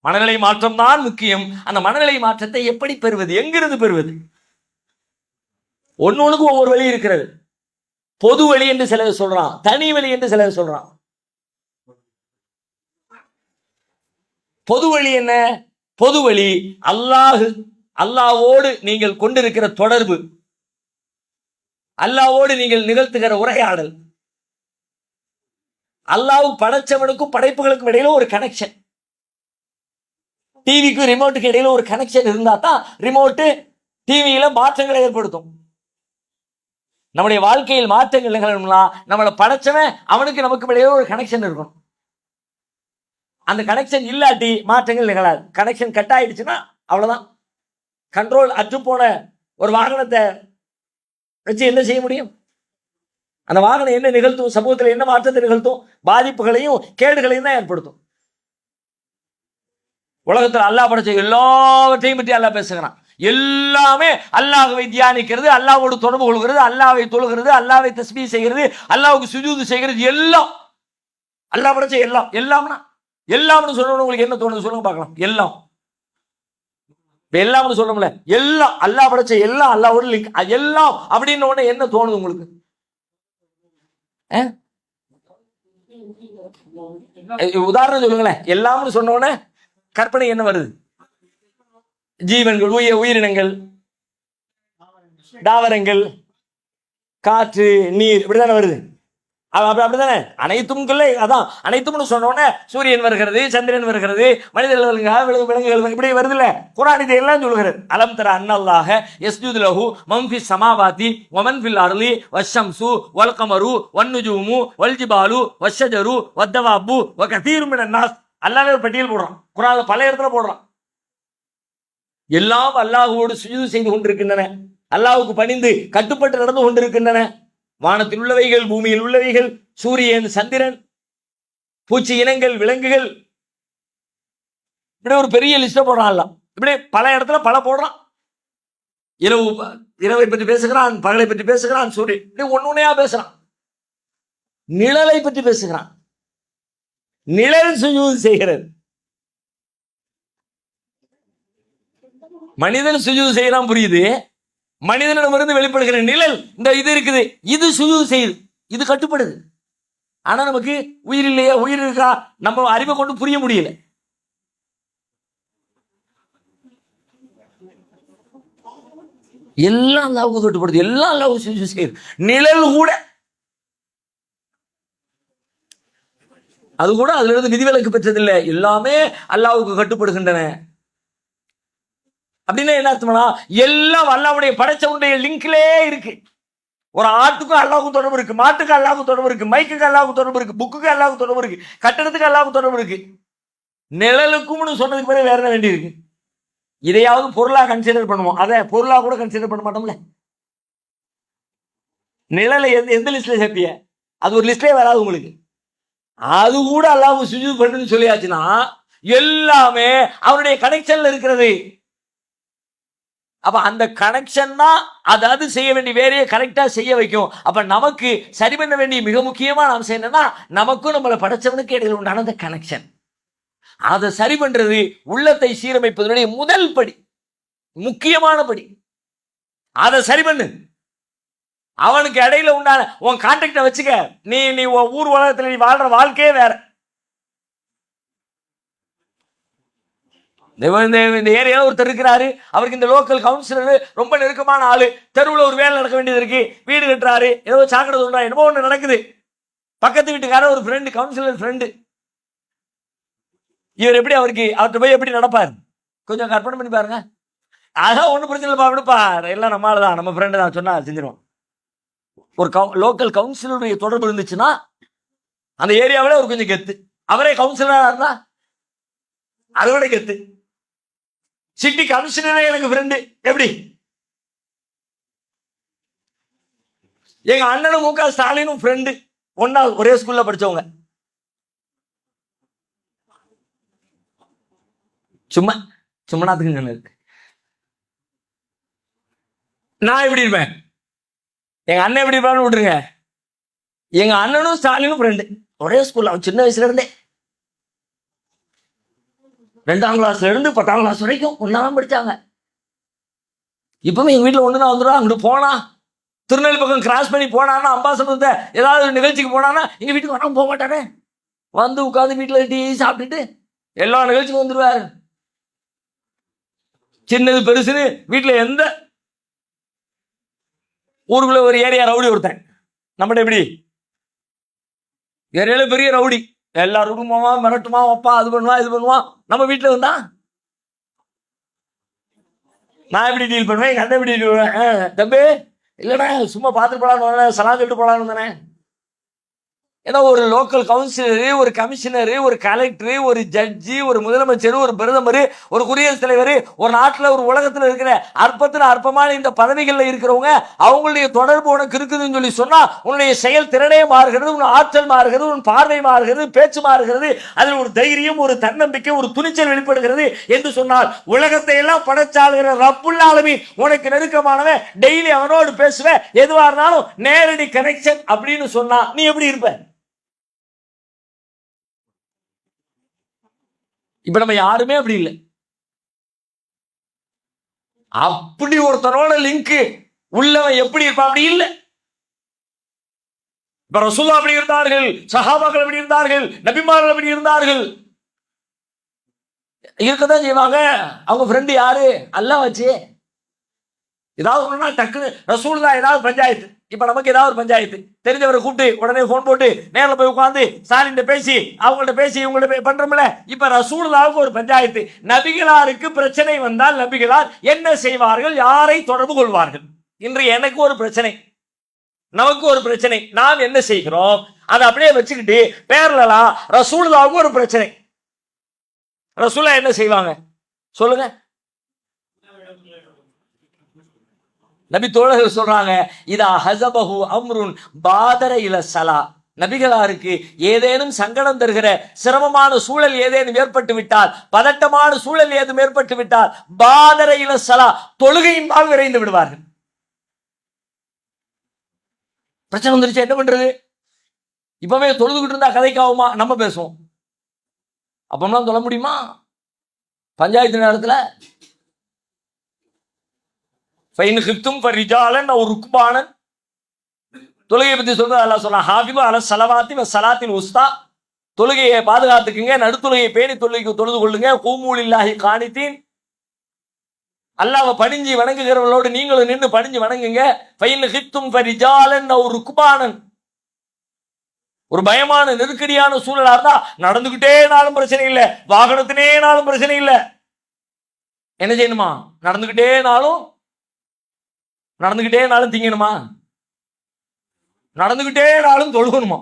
மனநிலை மாற்றம் தான் முக்கியம். அந்த மனநிலை மாற்றத்தை எப்படி பெறுவது, எங்கிருந்து பெறுவது? ஒன்னொன்னுக்கு ஒவ்வொரு வழி இருக்கிறது. பொது வழி என்று சிலர் சொல்றான், தனி வழி என்று சிலர் சொல்றான். பொது வழி என்ன? பொது வழி அல்லாஹ்வோடு நீங்கள் கொண்டிருக்கிற தொடர்பு, அல்லாஹ்வோடு நீங்கள் நிகழ்த்துகிற உரையாடல், அல்லாஹ் படைச்சவனுக்கும் படைப்புகளுக்கும் இடையில ஒரு கனெக்ஷன். டிவிக்கும் ரிமோட்டுக்கு இடையில ஒரு கனெக்ஷன் இருந்தா தான் ரிமோட்டு டிவியில மாற்றங்களை ஏற்படுத்தும். நம்முடைய வாழ்க்கையில் மாற்றங்கள் நிகழணும்னா நம்மளை படைச்சவன் அவனுக்கு நமக்கு இடையில ஒரு கனெக்ஷன் இருக்கும். அந்த கனெக்ஷன் இல்லாட்டி மாற்றங்கள் நிகழாது. கனெக்ஷன் கட் ஆயிடுச்சுன்னா அவ்வளவுதான். கண்ட்ரோல் அற்று போன ஒரு வாகனத்தை வச்சு என்ன செய்ய முடியும்? அந்த வாகனம் என்ன நிகழ்த்தும்? சமூகத்தில் என்ன மாற்றத்தை நிகழ்த்தும்? பாதிப்புகளையும் கேடுகளையும் தான் ஏற்படுத்தும். உலகத்தில் அல்லாஹ் படைச்ச எல்லாவற்றையும் பற்றி அல்லாஹ் பேசுகிறான். எல்லாமே அல்லாஹ்வை தியானிக்கிறது, அல்லாஹ்வோடு தொடர்பு கொள்கிறது, அல்லாஹ்வை தொழுகிறது, அல்லாஹ்வை தஸ்பீஹ் செய்கிறது, அல்லாஹ்வுக்கு சுஜூது செய்கிறது, எல்லாம் அல்லாஹ் படைச்ச எல்லாம். எல்லாம்னா எல்லாம்னு சொல்லணும். உங்களுக்கு என்ன தோணுது சொல்லுங்க பார்க்கலாம். எல்லாம் எல்லாம்னு சொல்லணும்ல, எல்லாம் அல்லாஹ் படைச்ச எல்லாம், அல்லாஹ்வோட லிங்க், எல்லாம் அப்படின்னு உடனே என்ன தோணுது உங்களுக்கு? உதாரணம் சொல்லுங்களேன். எல்லாம்னு சொன்ன உடனே கற்பனை என்ன வருது? ஜீவன்கள், உயிரினங்கள், தாவரங்கள், காற்று, நீர், இப்படிதானே வருது. அப்படிதானே அனைத்தும். அதான் அனைத்தும்னு சொன்னோன்னே சூரியன் வருகிறது, சந்திரன் வருகிறது, மனிதர்கள், விலங்குகள், இப்படி வருது இல்ல. குர்ஆன் இதை எல்லாம் சொல்கிறது. அலம் தர அன்னல்லாஹ யஸ்ஜுது லஹு மன் ஃபிஸ் ஸமாவாதி வ மன் ஃபில் அர்லி வஷ்ஷம்சு வல் கமரு வன் நுஜூமு வல் ஜிபாலு வஷ்ஷஜரு வத்தவாபு வ கதீரும் மினன் நாஸ். அல்லாஹ்வே ஒரு பட்டியல் போடுறான். குர்ஆன்ல பல இடத்துல போடுறான். எல்லாம் அல்லாஹ்வோடு சுஜூது செய்து கொண்டிருக்கின்றன, அல்லாஹ்வுக்கு பணிந்து கட்டுப்பட்டு நடந்து கொண்டிருக்கின்றன. வானத்தில் உள்ளவைகள், பூமியில் உள்ளவைகள், சூரியன், சந்திரன், பூச்சி இனங்கள், விலங்குகள், இப்படி ஒரு பெரிய லிஸ்ட போடுறான். இப்படி பல இடத்துல பல போடுறான். இரவை பற்றி பேசுகிறான், பகலை பற்றி பேசுகிறான், சூரியன், இப்படி ஒன்னொன்னையா பேசுறான். நிழலை பற்றி பேசுகிறான். நிழல் சுஜூது செய்கிறது. மனிதன் சுஜூது செய்யலாம், புரியுது. மனிதனிடமிருந்து வெளிப்படுகிற நிழல் இந்த இது இருக்குது, இது சுஜூது செய்யுது, இது கட்டுப்படுது. ஆனா நமக்கு உயிர் இல்லையா, உயிர் இருக்கா, நம்ம அறிவை கொண்டு புரிய முடியல. எல்லாம் அல்லாஹ்வுக்கு கட்டுப்படுது, எல்லாம் அல்லாஹ்வுக்கு சுஜூது செய்யுது. நிழல் கூட, அது கூட அதுல இருந்து விதிவிலக்கு பெற்றதில்லை, எல்லாமே அல்லாஹ்வுக்கு கட்டுப்படுகின்றன. அப்படின்னா என்ன அர்த்தம்னா, எல்லாம் அல்லாஹ்வுடைய படைச்சவனுடைய லிங்க்லே இருக்கு. ஒரு ஆட்டுக்கும் அல்லாஹ்வுக்கும் தொடர்பு இருக்கு, மாட்டுக்கு அல்லாஹ்வுக்கும் தொடர்பு இருக்கு, மைக்குக்கு அல்லாஹ்வுக்கும் தொடர்பு இருக்கு, புக்குக்கு அல்லாஹ்வுக்கும் தொடர்பு இருக்கு, கட்டடத்துக்கு அல்லாஹ்வுக்கும் தொடர்பு இருக்கு. நிழலுக்கும்னு சொன்னதுக்கு பிறகு வேற என்ன வேண்டி இருக்கு? இதையாவது பொருளா கன்சிடர் பண்ணுவோம், அதை பொருளா கூட கன்சிடர் பண்ண மாட்டோம்ல. நிழலை எந்த லிஸ்ட்ல சேர்ப்பிய? அது ஒரு லிஸ்ட்லயே வராது உங்களுக்கு. அது கூட அல்லாஹ் சுஜூது பண்ணுன்னு சொல்லியாச்சுன்னா எல்லாமே அவருடைய கனெக்ஷன்ல இருக்கிறது. அப்ப அந்த கனெக்ஷன் தான் அதாவது செய்ய வேண்டிய வேலையை கரெக்டா செய்ய வைக்கும். அப்ப நமக்கு சரி பண்ண வேண்டிய மிக முக்கியமான அம்சம் என்னன்னா, நமக்கும் நம்மளை படைச்சவனுக்கு இடையில உண்டான அந்த கனெக்ஷன். அதை சரி பண்றது உள்ளத்தை சீரமைப்பதனுடைய முதல் படி, முக்கியமான படி. அதை சரி பண்ணு. அவனுக்கு இடையில உண்டான உன் கான்டாக்ட வச்சுக்க. நீ ஊர் உலகத்துல நீ வாழ்ற வாழ்க்கையே வேற. இந்த ஏரியாவில் ஒருத்தர் இருக்கிறாரு, அவருக்கு இந்த லோக்கல் கவுன்சிலர் ரொம்ப நெருக்கமான ஆளு. தெருவில் ஒரு வேலை நடக்க வேண்டியது இருக்கு, வீடு கட்டுறாரு, ஏதோ சாக்கடை சொல்றா, என்னமோ ஒன்று நடக்குது. பக்கத்து வீட்டுக்கார ஒரு ஃப்ரெண்டு, கவுன்சிலர் ஃப்ரெண்டு. இவர் எப்படி அவர்கிட்ட போய் எப்படி நடப்பார்? கொஞ்சம் கற்பனை பண்ணி பாருங்க. அதான் ஒன்றும் பிரச்சனை இல்லைப்பா, விடுப்பா, எல்லாம் நம்மளால தான், நம்ம ஃப்ரெண்டு தான், சொன்னா செஞ்சிருவோம். ஒரு லோக்கல் கவுன்சிலருடைய தொடர்பு இருந்துச்சுன்னா அந்த ஏரியாவில ஒரு கொஞ்சம் கெத்து. அவரே கவுன்சிலரா இருந்தா அதோட கெத்து. சிட்டி கமிஷனரே எனக்கு ஃப்ரெண்டு. எப்படி? எங்க அண்ணனும் மு க ஸ்டாலினும் ஃப்ரெண்டு, ஒன்னா ஒரே ஸ்கூல்ல படிச்சவங்க. சும்மா சும்மாத்துக்கு இருக்கு. நான் எப்படி இருப்பேன், எங்க அண்ணன் எப்படி இருப்பான்னு விட்டுருங்க. எங்க அண்ணனும் ஸ்டாலினும் ஃப்ரெண்டு, ஒரே ஸ்கூல்ல, சின்ன வயசுல இருந்தே. 2ஆம் கிளாஸ்ல இருந்து 10ஆம் கிளாஸ் வரைக்கும் ஒன்னாதான் படிச்சாங்க. இப்பவுமே எங்க வீட்டுல ஒண்ணுனா வந்துடும். அங்கிட்டு போனா திருநெல்வேலி பக்கம் கிராஸ் பண்ணி போனான்னா அம்பாசனத்தை ஏதாவது ஒரு நிகழ்ச்சிக்கு போனான்னா எங்க வீட்டுக்கு வராம போக மாட்டானே. வந்து உட்காந்து வீட்டுல டீ சாப்பிட்டுட்டு எல்லா நிகழ்ச்சிக்கும் வந்துருவாரு. சின்னது பெருசுன்னு வீட்டுல எந்த ஊருக்குள்ள ஒரு ஏரியா ரவுடி ஒருத்தன் நம்மகிட்ட எப்படி ஏரியால பெரிய ரவுடி, எல்லாருக்கும் போவான், மிரட்டுமா, வைப்பா, அது பண்ணுவான், இது பண்ணுவான். நம்ம வீட்டுல வந்தா நான் எப்படி டீல் பண்ணுவேன், எங்க அண்ணன் எப்படி டீல் பண்ணுவேன். தம்பி இல்லைண்ணா சும்மா பார்த்துட்டு போலான்னு சலாம் சொல்லிட்டு போலான்னு தானே. ஏன்னா ஒரு லோக்கல் கவுன்சிலரு, ஒரு கமிஷனரு, ஒரு கலெக்டரு, ஒரு ஜட்ஜி, ஒரு முதலமைச்சர், ஒரு பிரதமர், ஒரு குடியரசுத் தலைவர், ஒரு நாட்டில் ஒரு உலகத்தில் இருக்கிற அற்பத்தில் அற்பமான இந்த பதவிகளில் இருக்கிறவங்க அவங்களுடைய தொடர்பு உனக்கு இருக்குதுன்னு சொல்லி சொன்னா உன்னுடைய செயல் திறனே மாறுகிறது, உன் ஆற்றல் மாறுகிறது, உன் பார்வை மாறுகிறது, பேச்சு மாறுகிறது, அதில் ஒரு தைரியம், ஒரு தன்னம்பிக்கை, ஒரு துணிச்சல் வெளிப்படுகிறது என்று சொன்னால் உலகத்தை எல்லாம் படைச்சாளுகிற ரப்புல் ஆலமீன் உனக்கு நெருக்கமானவன், டெய்லி அவனோடு பேசுவேன், எதுவா இருந்தாலும் நேரடி கனெக்ஷன் அப்படின்னு சொன்னா நீ எப்படி இருப்ப? இப்ப நம்ம யாருமே அப்படி இல்லை. அப்படி ஒருத்தனோட லிங்க் உள்ளவன் எப்படி இருப்பான்? அப்படி இல்லை. இப்ப ரசூலுல்லாஹ் அப்படி இருந்தார்கள், சஹாபாக்கள் அப்படி இருந்தார்கள், நபிமார்கள் அப்படி இருந்தார்கள். இருக்கதான் செய்வாங்க. அவங்க ஃப்ரெண்டு யாரு? அல்லாஹ் வச்சு ஏதாவது ஒண்ணுனா டக்குன்னு ரசூலுல்லாஹ் ஏதாவது பஞ்சாயத்து, இப்ப நமக்கு ஏதாவது ஒரு பஞ்சாயத்து தெரிஞ்சவரை கூப்பிட்டு உடனே போன் போட்டு நேரில் போய் உட்காந்து ஸ்டாலின் பேசி அவங்கள்ட்ட பேசி இவங்கள்ட்ட பண்றோம்ல. இப்ப ரசூலுல்லாஹ்வுக்கு ஒரு பஞ்சாயத்து. நபிகளாருக்கு பிரச்சனை வந்தால் நபிகளார் என்ன செய்வார்கள், யாரை தொடர்பு கொள்வார்கள்? இன்று எனக்கு ஒரு பிரச்சனை, நமக்கு ஒரு பிரச்சனை, நாம் என்ன செய்கிறோம் அதை அப்படியே வச்சுக்கிட்டு பேரலாம் ரசூலுல்லாஹ்வுக்கு ஒரு பிரச்சனை, ரசூலுல்லாஹ் என்ன செய்வாங்க சொல்லுங்க? நபி தோழர்கள் சொல்றாங்க, இதா ஹஸபஹு அம்ருன் பாதர இல ஸலா, நபிகளாருக்கு ஏதேனும் சங்கடம் தருகிற சிரமமான சூழல் ஏதேனும் ஏற்பட்டு விட்டால், பதட்டமான சூழல் ஏதும் ஏற்பட்டு விட்டால் பாதர இல ஸலா, தொழுகையின்பால் விரைந்து விடுவார்கள். பிரச்சனை வந்துருச்சு என்ன பண்றது? இப்பவே தொழுதுகிட்டு இருந்தா கதைக்காகுமா? நம்ம பேசுவோம், அப்பம்லாம் சொல்ல முடியுமா பஞ்சாயத்து நேரத்துல? தொழுகையை பத்தி சொல்றது அல்லாஹ் சொல்றான், ஹாஃபிது அலா ஸலவாத்தி வ ஸலாத்தில் உஸ்தா, தொழுகையை பாதுகாத்துக்குங்க, நடுத்தொழுகையை பேணி தொழுது கொள்ளுங்க, கூமு லில்லாஹி கானிதீன், அல்லாஹ்வை பணிஞ்சு வணங்குகிறவர்களோடு நீங்களும் நின்று பணிஞ்சு வணங்குங்க. ஃபைன் ஹிப்தும் ஃபரிஜாலன் அவ் ருக்பானன், ஒரு பயமான நெருக்கடியான சூழலா இருந்தா நடந்துகிட்டே நாளும் பிரச்சனை இல்லை, வாகனத்தினே நாளும் பிரச்சனை இல்லை, என்ன செய்யணுமா? நடந்துகிட்டே நாளும் திங்கணுமா? நடந்துகிட்டே நாளும் தொழுகணுமா?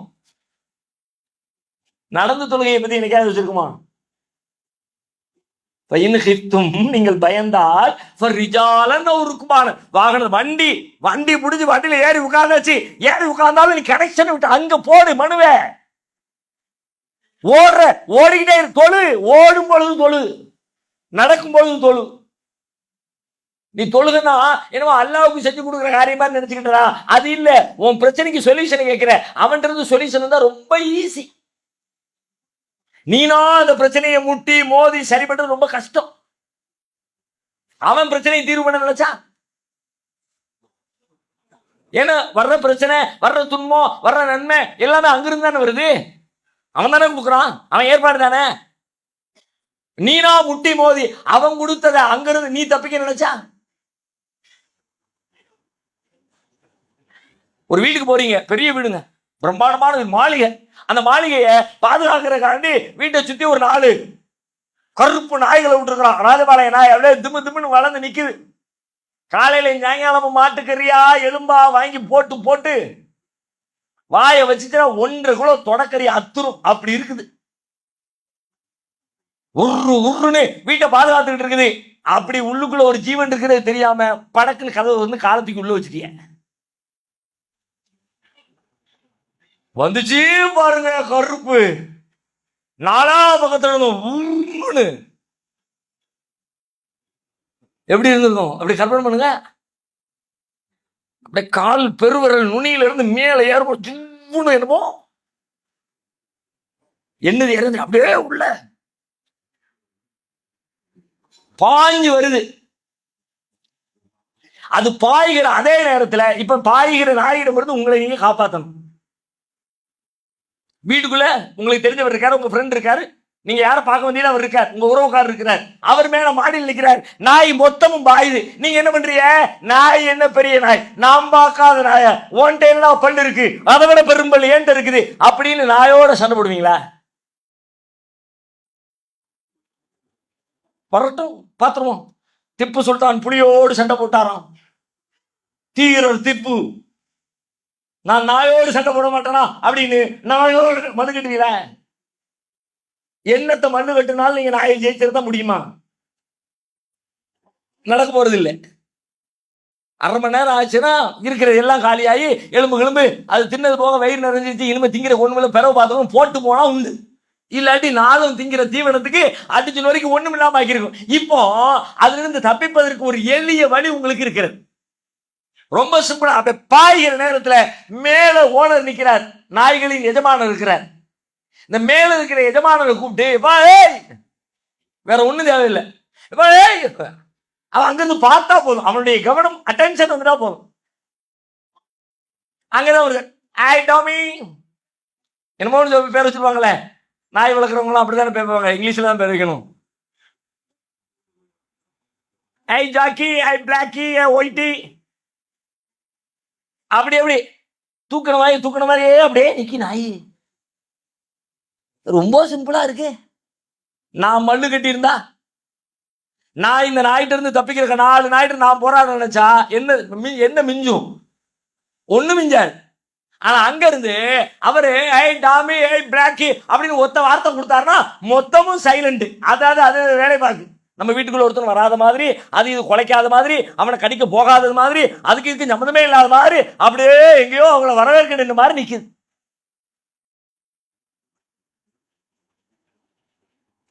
நடந்து தொழுகையை பத்தி என்னைக்காவது வச்சிருக்குமா? நீங்கள் பயந்தால் வாகனம் வண்டி புடிச்சு வண்டியில ஏறி உட்கார்ந்தாச்சு, ஏறி உட்கார்ந்தாலும் நீ கனெக்ஷன் விட்டு அங்க போடு மனுவே, ஓடிக்கிட்டே தொழு, ஓடும் பொழுது தொழு, நடக்கும் பொழுது தொழு. நீ தொழுகனா என்னவோ அல்லாஹ்வுக்கு செஞ்சு கொடுக்குற காரியமா நினைச்சுக்கிட்டா, அது இல்ல. உன் பிரச்சனைக்கு சொல்யூஷன் கேட்கிற அவன்கிட்ட இருந்து சொல்யூஷன் தான் ரொம்ப ஈஸி. நீனா அந்த பிரச்சனையை முட்டி மோதி சரி பண்றது ரொம்ப கஷ்டம். அவன் பிரச்சனையை தீர்வு பண்ண நினைச்சா, ஏன்னா வர்ற பிரச்சனை, வர்ற துன்பம், வர்ற நன்மை எல்லாமே அங்கிருந்து தானே வருது, அவன் தானே கொடுக்குறான், அவன் ஏற்பாடு தானே. நீனா முட்டி மோதி அவன் கொடுத்தத அங்கிருந்து நீ தப்பிக்க நினைச்சா? ஒரு வீட்டுக்கு போறீங்க, பெரிய வீடுங்க, பிரம்மாண்டமான மாளிகை, அந்த மாளிகையை பாதுகாக்கிறக்காண்டி வீட்டை சுத்தி ஒரு 4 கருப்பு நாய்களை விட்டுருக்கிறான். ராஜபாளைய நாய் அப்படியே திம்மு திம்முன்னு வளர்ந்து நிக்குது. காலையில சாயங்காலமும் மாட்டுக்கறியா எலும்பா வாங்கி போட்டு வாயை வச்சுட்டா 1.5 கிலோ தொடக்கறி அத்துரும், அப்படி இருக்குது. உருன்னு வீட்டை பாதுகாத்துக்கிட்டு இருக்குது. அப்படி உள்ளுக்குள்ள ஒரு ஜீவன் இருக்கிறது தெரியாம படக்குன்னு கதவு வந்து காலத்துக்கு உள்ள வச்சுட்டிய. வந்துச்சு பாருங்க கருப்பு, 4ஆம் பக்கத்துல இருந்து எப்படி இருந்திருக்கும் அப்படி கற்பனை பண்ணுங்க. அப்படியே கால் பெருவிரல் நுனியில இருந்து மேல ஏறும், என்னமோ என்னது இறந்து அப்படியே உள்ள பாஞ்சு வருது. அது பாய்கிற அதே நேரத்துல இப்ப பாய்கிற நாயிடம் இருந்து உங்களை நீங்க காப்பாற்றணும். வீட்டுக்குள்ள உங்களுக்கு தெரிஞ்சவர் இருக்காரு, உங்க ஃப்ரெண்ட் இருக்காரு, நீங்க யாரை பார்க்க வேண்டியது அவர் இருக்கார், உங்க உறவுக்காரர் இருக்கிறார், அவர் மேல மாடியில் நிற்கிறார், நாய் மொத்தமும் பாயுது. நீங்க என்ன பண்றீங்க? நாய் என்ன பெரிய நாய், நாம் பார்க்காத நாய, ஒன்ட்ட என்ன பல்லு இருக்கு, அதை விட பெரும்பல் ஏன்ட்ட இருக்குது அப்படின்னு நாயோட சண்டை போடுவீங்களா? வரட்டும் பாத்துருவோம். திப்பு சுல்தான் புலியோடு சண்டை போட்டாராம். தீரர் திப்பு, நான் நாயோடு சண்டை போட மாட்டேனா அப்படின்னு நாயோடு மனு கட்டுவீங்களா? என்னத்தை மண்ணு கட்டுனாலும் நீங்க நாயை ஜெயிச்சிருந்தா முடியுமா? நடக்க போறது இல்லை. அரை மணி நேரம் ஆச்சுன்னா இருக்கிறது எல்லாம் காலியாகி எலும்பு அது தின்னது போக வயிறு நிறைஞ்சிச்சு, இனிமே திங்கிற ஒண்ணுமில்ல பிறகு பார்த்தவங்க போட்டு போனா உண்டு. இல்லாட்டி நாளும் திங்கிற தீவனத்துக்கு அடிச்சு வரைக்கும் ஒண்ணும் இல்லாம ஆக்கியிருக்கும். இப்போ அதுல இருந்து தப்பிப்பதற்கு ஒரு எளிய வழி உங்களுக்கு இருக்கிறது. ரொம்ப சிம்பிளா, அப்ப பாய்கிற நேரத்துல மேல ஓனர் நிக்கிறார், நாய்களின் எஜமானர் இருக்கிறார். இந்த மேல இருக்கிற எஜமானரை கூப்பிட்டு வேற ஒண்ணும் தேவையில்லை, அவன் அங்கிருந்து பார்த்தா போதும், அவனுடைய கவனம் அட்டென்ஷன் வந்துட்டா போதும். அங்கதான் ஒரு என்னமோ பேர் வச்சிருப்பாங்களே, நாய் வளர்க்குறவங்களும் அப்படித்தானே பேசுவாங்க, இங்கிலீஷ்ல தான் பேர் வைக்கணும். ஐ ஜாக்கி, ஐ பிளாக்கி, ஐ ஒயிட்டி, அப்படி அப்படி தூக்கின மாதிரியே அப்படியே நிக்கி நாய். ரொம்ப சிம்பிளா இருக்கு. நான் மல்லு கட்டி இருந்தா நான் இந்த நாயிட்ட இருந்து தப்பிக்கிற 4 நாயிட்டு நான் போராட நினைச்சா என்ன மிஞ்சும்? ஒண்ணு மிஞ்சாது. ஆனா அங்க இருந்து அவரு ஐ டாமி, ஐ பிளாக்கி அப்படின்னு ஒத்த வார்த்தை கொடுத்தாருன்னா மொத்தமும் சைலண்ட். அதாவது அது வேலை பார்க்கு. நம்ம வீட்டுக்குள்ள ஒருத்தர் வராத மாதிரி, அது இது குலைக்காத மாதிரி, அவனை கடிக்க போகாதது மாதிரி, அதுக்கு இதுக்கு சம்மந்தமே இல்லாத மாதிரி, அப்படியே எங்கேயோ அவங்கள வரவேற்க நின்ற மாதிரி நிக்குது.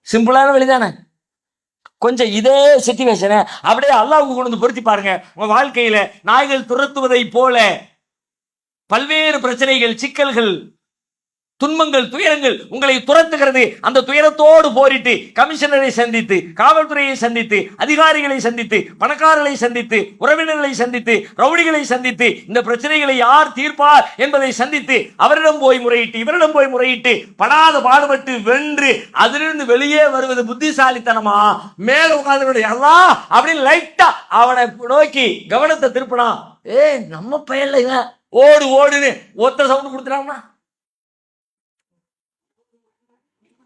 சிம்பிளான வழிதானே. கொஞ்சம் இதே சிச்சுவேஷனை அப்படியே அல்லாஹ்வுக்கு கொண்டு வந்து பொருத்தி பாருங்க. உங்க வாழ்க்கையில நாய்கள் துரத்துவதை போல பல்வேறு பிரச்சனைகள், சிக்கல்கள், துன்பங்கள், துயரங்கள் உங்களை துரத்துகிறது. அந்த துயரத்தோடு போரிட்டு கமிஷனரை சந்தித்து, காவல்துறையை சந்தித்து, அதிகாரிகளை சந்தித்து, பணக்காரர்களை சந்தித்து, உறவினர்களை சந்தித்து, ரவுடிகளை சந்தித்து, இந்த பிரச்சனைகளை யார் தீர்ப்பார் என்பதை சந்தித்து அவரிடம் போய் முறையிட்டு, இவரிடம் போய் முறையிட்டு, படாத பாடுபட்டு வென்று அதிலிருந்து வெளியே வருவது புத்திசாலித்தனமா? மேல உட்கார்ந்து எல்லாம் அப்படின்னு லைட்டா அவனை நோக்கி கவனத்தை திருப்பினா, நம்ம பையன்ல இவன் ஓடு ஓடுன்னு ஒத்த சவுண்ட் கொடுத்துட்டாங்கன்னா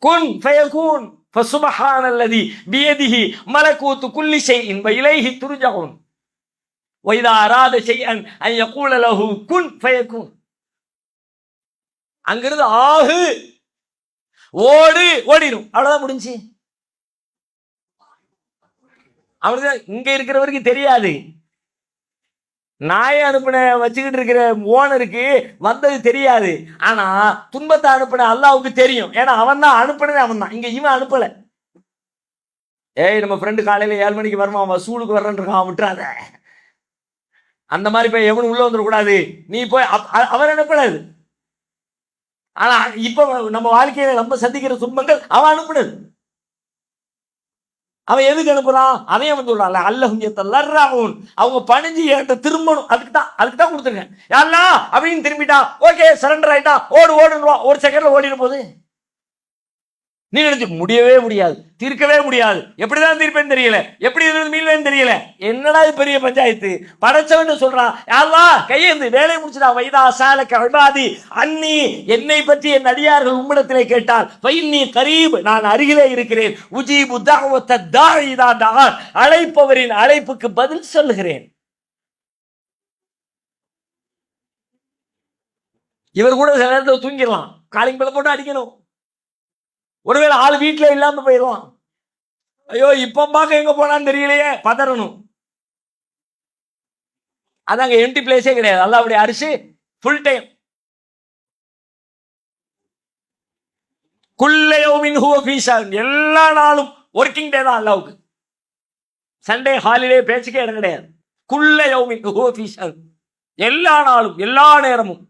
குன் ஃபயகூன் ஃபசுப்ஹானல்லதி பியதிஹி மலக்கூத்து குல்லி ஷைஇன் வ இலைஹி துர்ஜஊன் வ இதா அராத ஷைஅன் அன் யகூல லஹு குன் ஃபயகூன். அங்கிருந்து ஆகு ஓடு ஓடிடும், அவ்வளவுதான் முடிஞ்சு. அவனுக்கு இங்க இருக்கிறவருக்கு தெரியாது. நாயை அனுப்பின வச்சுக்கிட்டு இருக்கிற ஓனருக்கு வந்தது தெரியாது. ஆனா துன்பத்தை அனுப்பின அல்லாஹ்வுக்கு தெரியும். ஏன்னா அவன் தான் அனுப்பினது, அவன் தான். இங்க இவன் அனுப்பல. நம்ம ஃப்ரெண்டு காலையில 7 மணிக்கு வருவான், வசூலுக்கு வர்றேன் இருக்கான், விட்டுறாத. அந்த மாதிரி போய் எவனும் உள்ள வந்துடக்கூடாது, நீ போய் அவர் அனுப்பினது. ஆனா இப்ப நம்ம வாழ்க்கையில நம்ம சந்திக்கிற துன்பங்கள் அவன் அனுப்பினது. அவன் எதுக்கு அனுப்புறான்? அதையும் வந்து சொல்றான்ல, அல்லஹும் அவங்க பணிஞ்சு என்கிட்ட திரும்பணும், அதுக்கு தான் கொடுத்துருக்கேன் யாரெல்லாம் அப்படின்னு திரும்பிட்டான், ஓகே சரண்டர் ஆயிட்டான், ஓடு ஓடுன்னுவான், ஒரு செகண்ட்ல ஓடின போது நீ நினைச்சு முடியவே முடியாது, தீர்க்கவே முடியாது. எப்படிதான் தீர்ப்பேன்னு தெரியல, எப்படி மீள்வேன்னு தெரியல. என்னடா இது பெரிய பஞ்சாயத்து? படைச்சவன் சொல்றான், யாரெல்லாம் கையேந்து வேலையை முடிச்சுடா. வைதா சாலக இபாதி அன்னி, என்னை பற்றி என் அடியார்கள் உம்மிடத்திலே கேட்டால் ஃபைன்னி கரீப், நான் அருகிலே இருக்கிறேன். உஜீபு தஅவத தாஇ இதா தஆன், அழைப்பவரின் அழைப்புக்கு பதில் சொல்லுகிறேன். இவர் கூட சில நேரத்தில் தூங்கிடலாம், காலிங் பெல் போட்டு அடிக்கணும். ஒருவேளை ஆள் வீட்டுல இல்லாம போயிடுவான். ஐயோ இப்ப பார்க்க எங்க போனான்னு தெரியலையே, பதறணும். அதாங்க எம்டி பிளேஸே கிடையாது. அல்லாஹ்வுடைய அரிசி ஃபுல் டைம். குல்ல யௌமின் ஹுவ ஃபீ ஷஅன், எல்லா நாளும் ஒர்க்கிங் டே தான் அல்லாஹ்வுக்கு. சண்டே ஹாலிடே பேச்சுக்கே இடம் கிடையாது. குல்ல யௌமின் ஹுவ ஃபீ ஷஅன், எல்லா நாளும் எல்லா நேரமும்.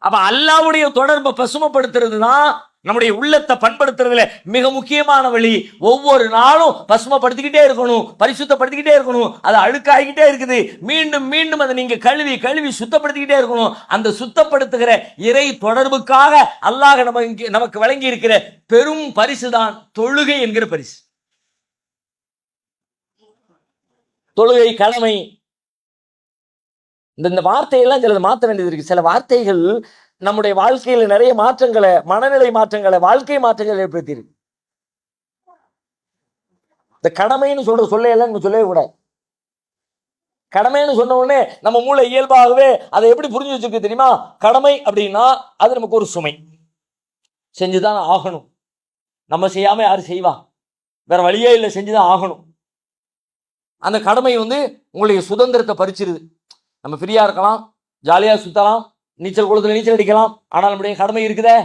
அப்ப அல்லாஹ்வுடைய தொடர்பை பசுமைப்படுத்துறது தான் நம்முடைய உள்ளத்தை பண்படுத்துறதுல மிக முக்கியமான வழி ஒவ்வொரு நாளும் பசுமப்படுத்திக்கிட்டே இருக்கணும், பரிசுத்தப்படுத்திக்கிட்டே இருக்கணும். அது அழுக்காகிக்கிட்டே இருக்குது, மீண்டும் மீண்டும் அதை நீங்க கழுவி கழுவி சுத்தப்படுத்திக்கிட்டே இருக்கணும். அந்த சுத்தப்படுத்துகிற இறை தொடர்புக்காக அல்லாஹ் நமக்கு வழங்கி இருக்கிற பெரும் பரிசு தான் தொழுகை என்கிற பரிசு. தொழுகை கடமை. இந்த வார்த்தையெல்லாம் சிலது மாற்ற வேண்டியது இருக்கு. சில வார்த்தைகள் நம்முடைய வாழ்க்கையில் நிறைய மாற்றங்களை, மனநிலை மாற்றங்களை, வாழ்க்கை மாற்றங்களை ஏற்படுத்தியிருக்கு. இந்த கடமைன்னு சொல்லையெல்லாம் நம்ம சொல்லவே கூடாது. கடமைன்னு சொன்ன உடனே நம்ம மூளை இயல்பாகவே அதை எப்படி புரிஞ்சு வச்சிருக்கு தெரியுமா? கடமை அப்படின்னா அது நமக்கு ஒரு சுமை, செஞ்சுதான் ஆகணும். நம்ம செய்யாம யாரு செய்வா? வேற வழியே இல்லை, செஞ்சுதான் ஆகணும். அந்த கடமை உங்களுடைய சுதந்திரத்தை பறிச்சிருது. நம்ம ஃப்ரீயா இருக்கலாம், ஜாலியா சுத்தலாம், நீச்சல் குளத்துல நீச்சல் அடிக்கலாம். ஆனால் நம்முடைய கடமை இருக்குதே,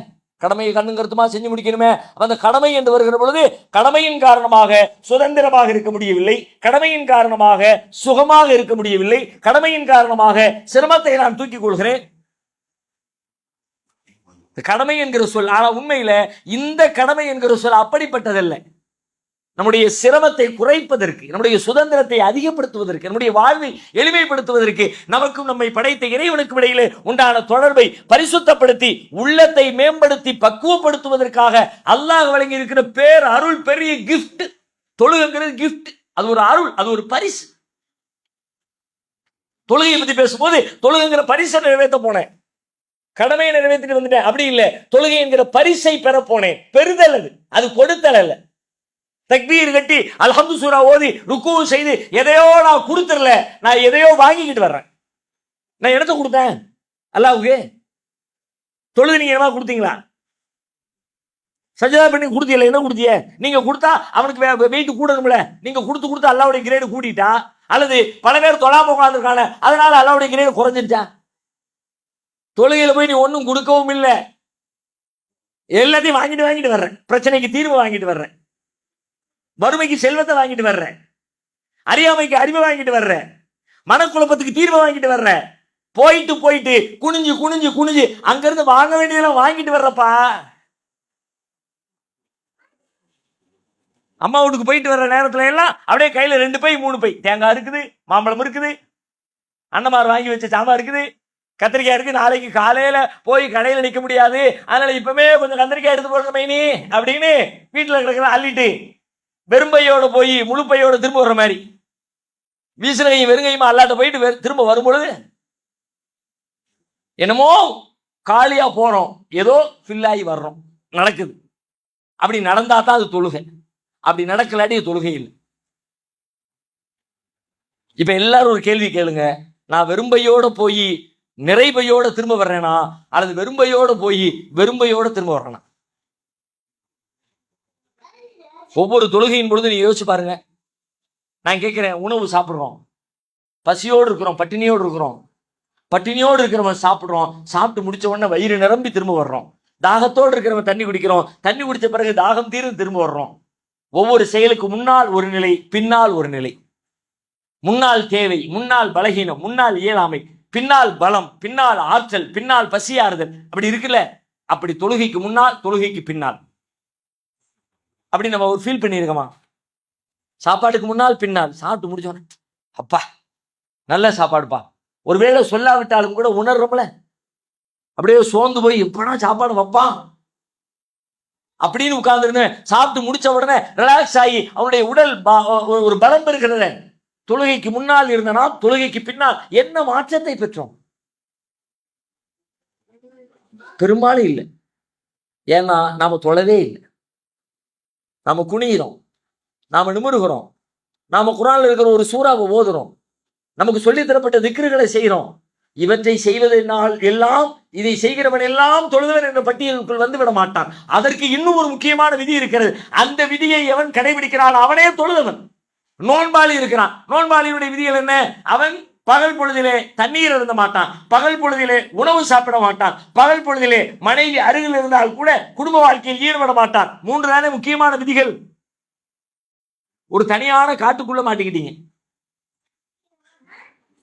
கடமையை கண்ணும் கருத்துமா செஞ்சு முடிக்கணுமே. அந்த கடமை என்று வருகிற பொழுது கடமையின் காரணமாக சுதந்திரமாக இருக்க முடியவில்லை, கடமையின் காரணமாக சுகமாக இருக்க முடியவில்லை, கடமையின் காரணமாக சிரமத்தை நான் தூக்கிக் கொள்கிறேன். கடமை என்கிற சொல், ஆனா உண்மையில இந்த கடமை என்கிற சொல் அப்படிப்பட்டதல்ல. நம்முடைய சிரமத்தை குறைப்பதற்கு, நம்முடைய சுதந்திரத்தை அதிகப்படுத்துவதற்கு, நம்முடைய வாழ்வை எளிமைப்படுத்துவதற்கு, நமக்கும் நம்மை படைத்த இறைவனுக்கும் இடையிலே உண்டான தொடர்பை பரிசுத்தப்படுத்தி உள்ளத்தை மேம்படுத்தி பக்குவப்படுத்துவதற்காக அல்லாஹ் வழங்கி இருக்கிற பேர் அருள், பெரிய கிஃப்ட். தொழுகைங்கிறது கிஃப்ட், அது ஒரு அருள், அது ஒரு பரிசு. தொழுகையை பத்தி பேசும்போது தொழுகைங்கிற பரிசை நிறைவேற்ற போனேன், கடமையை நிறைவேற்றிட்டு வந்துட்டேன் அப்படி இல்லை. தொழுகை என்கிற பரிசை பெற போனேன். பெறுதல் அது கொடுத்தல் அல்ல. தக்பீர் கட்டி அல்ஹம்து சூரா ஓதி ருக்கு செய்து எதையோ நான் கொடுத்துடல, நான் எதையோ வாங்கிக்கிட்டு வர்றேன். நான் என்னத்தை கொடுத்தேன் அல்லாஹ்வுக்கு? தொழுது நீங்க என்ன கொடுத்தீங்களா? சஜதா பண்ணி கொடுத்தீங்களா? என்ன கொடுத்தீங்க? நீங்க கொடுத்தா அவனுக்கு வெயிட் கூடணும்ல. நீங்க கொடுத்து அல்லாஹ்வுடைய கிரேடு கூட்டிட்டா, அல்லது பல பேர் தொழாம உட்கார்ந்துருக்காங்க அதனால அல்லாஹ்வுடைய கிரேடு குறைஞ்சிருச்சா? தொழுகையில போய் நீ ஒன்னும் கொடுக்கவும் இல்லை, எல்லாத்தையும் வாங்கிட்டு வர்றேன். பிரச்சனைக்கு தீர்வு வாங்கிட்டு வர்றேன், வறுமைக்கு செல்வத்தை வாங்கிட்டு வர்றேன், அறியாமைக்கு அறிவை வாங்கிட்டு வர்றேன், மனக்குழப்பத்துக்கு தீர்வை வாங்கிட்டு வர்றேன். போயிட்டு குனிஞ்சு அங்கிருந்து வாங்க வேண்டியதெல்லாம் வாங்கிட்டு வர்றப்பா. அம்மா வீட்டுக்கு போயிட்டு வர்ற நேரத்துல எல்லாம் அப்படியே கையில 2 பை 3 பை தேங்காய் இருக்குது, மாம்பழம் இருக்குது, அன்னமார் வாங்கி வச்ச சாமா இருக்குது, கத்திரிக்காய் இருக்கு. நாளைக்கு காலையில போய் கடையில் நிற்க முடியாது, அதனால இப்பவே கொஞ்சம் கத்திரிக்காய் எடுத்து போடுற மைனி அப்படின்னு வீட்டுல கிடக்கிற அள்ளிட்டு வெறும்பையோட போய் முழு பையோட திரும்ப வர்ற மாதிரி, வீசுறையும் வெறுங்கையுமா அல்லாட்ட போயிட்டு திரும்ப வரும்பொழுது என்னமோ காலியா போறோம், ஏதோ ஃபில்லாகி வர்றோம். நடக்குது. அப்படி நடந்தா தான் அது தொழுகை, அப்படி நடக்கலாட்டி தொழுகை இல்லை. இப்ப எல்லாரும் ஒரு கேள்வி கேளுங்க, நான் வெறும்பையோட போய் நிறைபையோட திரும்ப வர்றேனா, அல்லது வெறும்பையோட போய் வெறும்பையோட திரும்ப வர்றேனா? ஒவ்வொரு தொழுகையின் பொழுது நீ யோசிச்சு பாருங்க. நான் கேட்கிறேன், உணவு சாப்பிடுறோம், பசியோடு இருக்கிறோம், பட்டினியோடு இருக்கிறோம், பட்டினியோடு இருக்கிறவன் சாப்பிடுறோம், சாப்பிட்டு முடிச்ச உடனே வயிறு நிரம்பி திரும்ப வர்றோம். தாகத்தோடு இருக்கிறவன் தண்ணி குடிக்கிறோம், தண்ணி குடிச்ச பிறகு தாகம் தீர்ந்து திரும்ப வர்றோம். ஒவ்வொரு செயலுக்கு முன்னால் ஒரு நிலை, பின்னால் ஒரு நிலை. முன்னால் தேவை, முன்னால் பலகீனம், முன்னால் இயலாமை, பின்னால் பலம், பின்னால் ஆற்றல், பின்னால் பசியாறுதல். அப்படி இருக்குல்ல? அப்படி தொழுகைக்கு முன்னால், தொழுகைக்கு பின்னால். அப்படி நம்ம ஒரு ஃபீல் பண்ணியிருக்கோமா? சாப்பாட்டுக்கு முன்னால் பின்னால், சாப்பிட்டு முடிச்சோன்னே அப்பா நல்ல சாப்பாடுப்பா, ஒருவேளை சொல்லாவிட்டாலும் கூட உணர்றோம்ல, அப்படியே சோர்ந்து போய் எப்படா சாப்பாடு வைப்பான் அப்படின்னு உட்கார்ந்துருந்தேன். சாப்பிட்டு முடிச்ச உடனே ரிலாக்ஸ் ஆகி அவனுடைய உடல் ஒரு பலம் பெறுகிறது. தொழுகைக்கு முன்னால் இருந்தனா தொழுகைக்கு பின்னால் என்ன மாற்றத்தை பெற்றோம்? பெரும்பாலும் இல்லை. ஏன்னா நாம தொழவே இல்லை. நாம குனிகிறோம், நாம நிமிருகிறோம், நாம குர்ஆன்ல இருக்கிற ஒரு சூறாவை ஓதுறோம், நமக்கு சொல்லி தரப்பட்ட திக்ருகளை செய்கிறோம். இவற்றை செய்வதனால் எல்லாம், இதை செய்கிறவன் எல்லாம் தொழுதவன் என்ற பட்டியலுக்குள் வந்து விட மாட்டான். அதற்கு இன்னும் ஒரு முக்கியமான விதி இருக்கிறது. அந்த விதியை எவன் கடைபிடிக்கிறான் அவனே தொழுதவன். நோன்பாளி இருக்கிறான், நோன்பாளியுடைய விதிகள் என்ன? அவன் பகல் பொழுதிலே தண்ணீர் இருந்த மாட்டான், பகல் பொழுதிலே உணவு சாப்பிட மாட்டான், பகல் பொழுதிலே மனைவி அருகில் இருந்தால் கூட குடும்ப வாழ்க்கையில் ஈடுபட மாட்டான். 3 தானே முக்கியமான விதிகள். ஒரு தனியான காட்டுக்குள்ள மாட்டிக்கிட்டீங்க,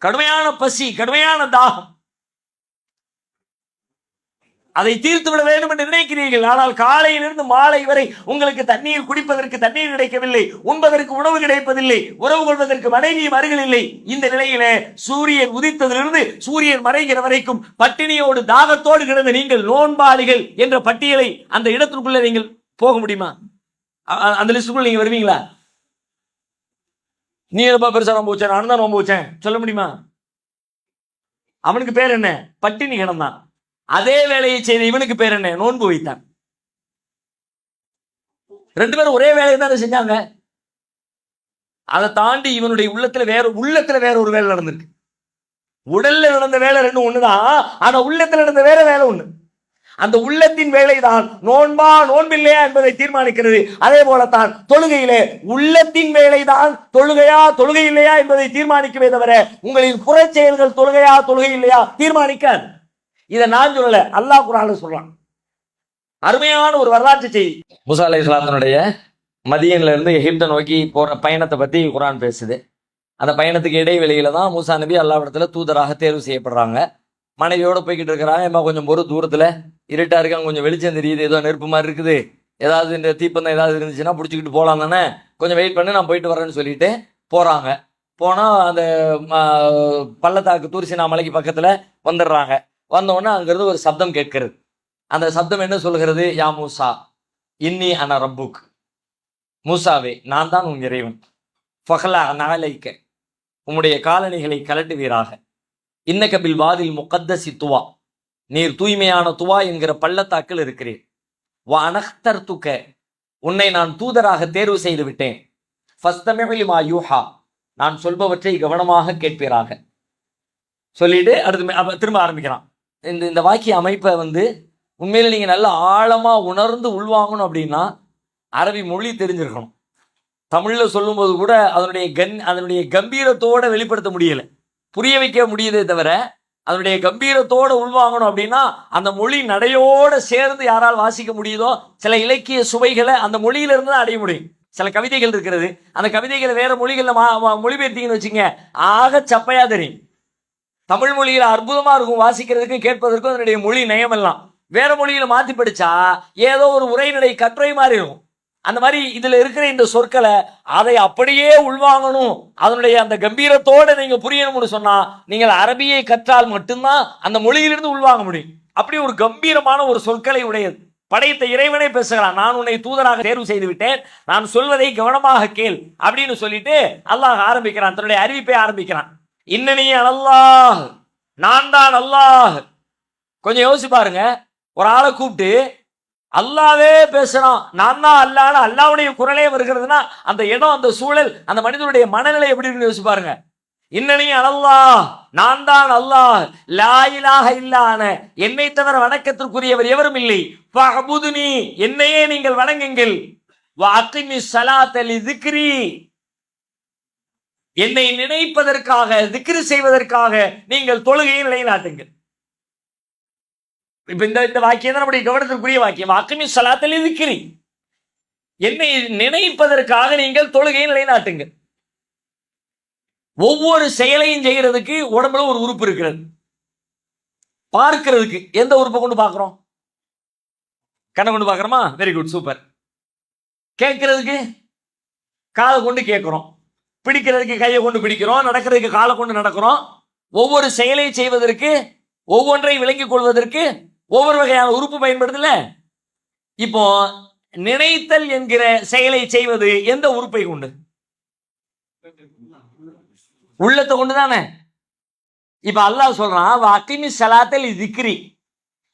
கடுமையான பசி, கடுமையான தாகம், அதை தீர்த்து விட வேண்டும் என்று நினைக்கிறீர்கள். ஆனால் காலையிலிருந்து மாலை வரை உங்களுக்கு தண்ணீர் குடிப்பதற்கு தண்ணீர் கிடைக்கவில்லை, உண்பதற்கு உணவு கிடைப்பதில்லை, உறவு கொள்வதற்கு மனைவியும் அருகில் இல்லை. இந்த நிலையில சூரியன் உதித்ததிலிருந்து சூரியன் மறைகிற வரைக்கும் பட்டினியோடு தாகத்தோடு கிடந்த நீங்கள் நோன்பாளிகள் என்ற பட்டியலை அந்த இடத்திற்குள்ள நீங்கள் போக முடியுமா? அந்த லிஸ்டுக்குள்ள நீங்க வருவீங்களா? நீ ரொம்ப பெருசா நோம்பு வச்சேன், நான் தான் நோம்பு வச்சேன் சொல்ல முடியுமா? அவனுக்கு பேர் என்ன? பட்டினி கிடந்தான். அதே வேலையை செய்த இவனுக்கு பேர் என்ன? நோன்பு வைத்தான். ரெண்டு பேரும் ஒரே வேலையை தான் செஞ்சாங்க. அதை தாண்டி இவனுடைய உள்ளத்துல வேற ஒரு வேலை நடந்திருக்கு. உடல்ல நடந்த வேலை ரெண்டும் ஒண்ணுதான், ஆனா உள்ளத்துல நடந்த வேலை ஒண்ணு. அந்த உள்ளத்தின் வேலை தான் நோன்பா நோன்பில்லையா என்பதை தீர்மானிக்கிறது. அதே போலத்தான் தொழுகையிலே உள்ளத்தின் வேலை தான் தொழுகையா தொழுகை இல்லையா என்பதை தீர்மானிக்கவே தவிர உங்களின் புற செயல்கள் தொழுகையா தொழுகை இல்லையா தீர்மானிக்காது. இதை நான் சொல்லல, அல்லாஹ் குர்ஆன்ல சொல்றான். அருமையான ஒரு வரலாற்று செய்தி. மூசா அலைஹிஸ்ஸலாத்தினுடைய மதியன்ல இருந்து எகிப்தை நோக்கி போற பயணத்தை பத்தி குர்ஆன் பேசுது. அந்த பயணத்துக்கு இடைவெளியில தான் மூசா நபி அல்லாஹ்விடத்துல தூதராக தேர்வு செய்யப்படுறாங்க. மனைவியோட போய்கிட்டு இருக்கிறாங்க. ஏமா கொஞ்சம் ஒரு தூரத்துல இருட்டா இருக்காங்க, கொஞ்சம் வெளிச்சம் தெரியுது, ஏதோ நெருப்பு மாதிரி இருக்குது, ஏதாவது இந்த தீப்பந்தம் ஏதாவது இருந்துச்சுன்னா பிடிச்சிக்கிட்டு போகலாம் தானே, கொஞ்சம் வெயிட் பண்ணி நான் போயிட்டு வரேன்னு சொல்லிட்டு போறாங்க. போனா அந்த பள்ளத்தாக்கு தூர்சினா மலைக்கு பக்கத்துல வந்துடுறாங்க. வந்தோடனே அங்கிருந்து ஒரு சப்தம் கேட்கிறது. அந்த சப்தம் என்ன சொல்கிறது? யா மூசா இன்னி அன ரப்புக், மூசாவே நான் தான் உன் இறைவன், ஃபஹலா நஅலைக்க உம்முடைய காலணிகளை கலட்டுவீராக, இன்னக பில் வாதில் முகத்தசி துவா நீர் தூய்மையான துவா என்கிற பள்ளத்தாக்கில் இருக்கிறீர், வ அனஹ்தர்துக உன்னை நான் தூதராக தேர்வு செய்து விட்டேன், ஃபஸ்தமிஉ லிமா யூஹா நான் சொல்பவற்றை கவனமாக கேட்பீராக சொல்லிட்டு அடுத்து திரும்ப ஆரம்பிக்கிறான். இந்த வாக்கிய அமைப்பை உண்மையில நீங்க நல்ல ஆழமா உணர்ந்து உள்வாங்கணும் அப்படின்னா அரபி மொழி தெரிஞ்சிருக்கணும். தமிழ்ல சொல்லும்போது கூட அதனுடைய கம்பீரத்தோட வெளிப்படுத்த முடியல, புரிய வைக்க முடியுதே தவிர அதனுடைய கம்பீரத்தோட உள்வாங்கணும் அப்படின்னா அந்த மொழி நடையோட சேர்ந்து யாரால் வாசிக்க முடியுதோ சில இலக்கிய சுவைகளை அந்த மொழியிலிருந்து தான் அடைய முடியும். சில கவிதைகள் இருக்கிறது, அந்த கவிதைகளை வேற மொழிகள்ல மொழிபெயர்த்தீங்கன்னு வச்சுங்க ஆக சப்பையா தெரியும். தமிழ் மொழியில அற்புதமா இருக்கும் வாசிக்கிறதுக்கும் கேட்பதற்கும் அதனுடைய மொழி நயமெல்லாம். வேற மொழியில மாத்தி படிச்சா ஏதோ ஒரு உரைநடை கட்டுரை மாதிரி இருக்கும். அந்த மாதிரி இதுல இருக்கிற இந்த சொற்களை அதை அப்படியே உள்வாங்கணும், அதனுடைய அந்த கம்பீரத்தோட நீங்க புரியணும்னு சொன்னா நீங்கள் அரபியை கற்றால் மட்டும்தான் அந்த மொழியிலிருந்து உள்வாங்க முடியும். அப்படி ஒரு கம்பீரமான ஒரு சொற்களை உடையது. படைத்த இறைவனே பேசுகிறான், நான் உன்னை தூதராக தேர்வு செய்து விட்டேன், நான் சொல்வதை கவனமாக கேள் அப்படின்னு சொல்லிட்டு அல்லாஹ் ஆரம்பிக்கிறான், தன்னுடைய அறிவிப்பை ஆரம்பிக்கிறான். இன்னனி அல்லாஹ் நான் தான் அல்லாஹ். கொஞ்சம் யோசிச்சு பாருங்க, ஒரு ஆளை கூப்பிட்டு அல்லாவே பேசுறான், நான் தான் அல்லாஹ், அல்லாவுடைய குரலே வருகிறதுனா அந்த இடம், அந்த சூழல், அந்த மனிதனுடைய மனநிலை எப்படி இருக்குன்னு யோசிச்சு பாருங்க. இன்னனி அல்லாஹ் நான் தான் அல்லாஹ், லா இலாஹ இல்லா அன என்னை தவிர வணக்கத்திற்குரியவர் எவரும் இல்லை, ஃபஅபுதுனி என்னையே நீங்கள் வணங்குங்கள், வ அகிமிஸ் ஸலாத்த லிذிக்ரி என்னை நினைப்பதற்காக திக்ரு செய்வதற்காக நீங்கள் தொழுகையை நிலைநாட்டுங்கள். இப்ப இந்த வாக்கியம் தான் நம்முடைய கவனத்திற்குரிய வாக்கியம். அகிமிஸ் ஸலாத்த லிذிக்ரி என்னை நினைப்பதற்காக நீங்கள் தொழுகையை நிலைநாட்டுங்கள். ஒவ்வொரு செயலையும் செய்யறதுக்கு உடம்புல ஒரு உறுப்பு இருக்கிறது. பார்க்கிறதுக்கு எந்த உறுப்பை கொண்டு பார்க்கிறோம்? கண்ணை கொண்டு பார்க்கிறோமா? Very good, super. கேட்கறதுக்கு காதை கொண்டு கேட்கிறோம், பிடிக்கிறதுக்கு கையை கொண்டு பிடிக்கிறோம், நடக்கிறதுக்கு காலை கொண்டு நடக்கிறோம். ஒவ்வொரு செயலை செய்வதற்கு, ஒவ்வொன்றை விளங்கிக் கொள்வதற்கு ஒவ்வொரு வகையான உறுப்பு பயன்படுதுல. இப்போ நினைத்தல் என்கிற செயலை செய்வது எந்த உறுப்பை கொண்டு? உள்ளத்தை கொண்டுதானே. இப்ப அல்லாஹ் சொல்றான், அகிமிஸ் ஸலாத்த லிذிக்ரி